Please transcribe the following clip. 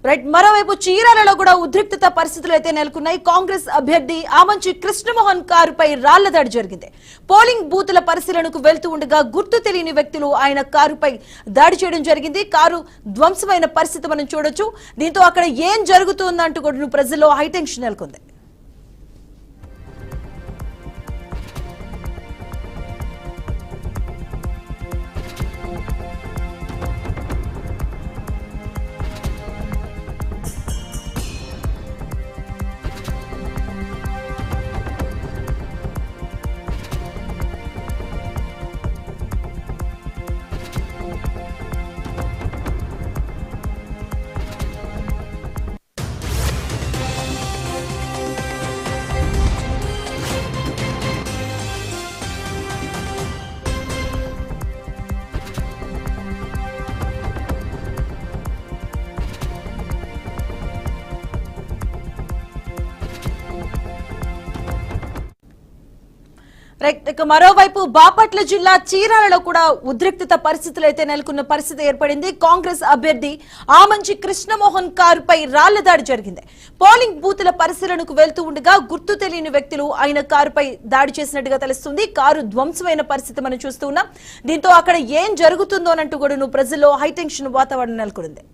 Right, మరోవైపు చీరాలలో కూడా ఉద్రిక్తత పరిస్థితులు అయితే నెలకొన్నాయి. కాంగ్రెస్ అభ్యర్థి ఆమంచి కృష్ణమోహన్ కారుపై రాళ్ల దాడి జరిగింది. పోలింగ్ బూతుల పరిశీలనకు వెళ్తూ ఉండగా గుర్తు తెలియని వ్యక్తులు ఆయన కారుపై దాడి చేయడం జరిగింది. కారు ధ్వంసమైన పరిస్థితి మనం చూడొచ్చు. దీంతో అక్కడ ఏం జరుగుతుందంటూ కూడా ప్రజల్లో హైటెన్షన్ నెలకొంది. మరోవైపు బాపట్ల జిల్లా చీరాలలో కూడా ఉద్రిక్తత పరిస్థితులు అయితే నెలకొన్న పరిస్థితి ఏర్పడింది. కాంగ్రెస్ అభ్యర్థి ఆమంచి కృష్ణమోహన్ కారుపై రాళ్ల దాడి జరిగింది. పోలింగ్ బూతుల పరిశీలనకు వెళ్తూ ఉండగా గుర్తు తెలియని వ్యక్తులు ఆయన కారుపై దాడి చేసినట్టుగా తెలుస్తుంది. కారు ధ్వంసమైన పరిస్థితి మనం చూస్తూ ఉన్నాం. దీంతో అక్కడ ఏం జరుగుతుందోనంటూ కూడా ప్రజల్లో హైటెన్షన్ వాతావరణం నెలకొంది.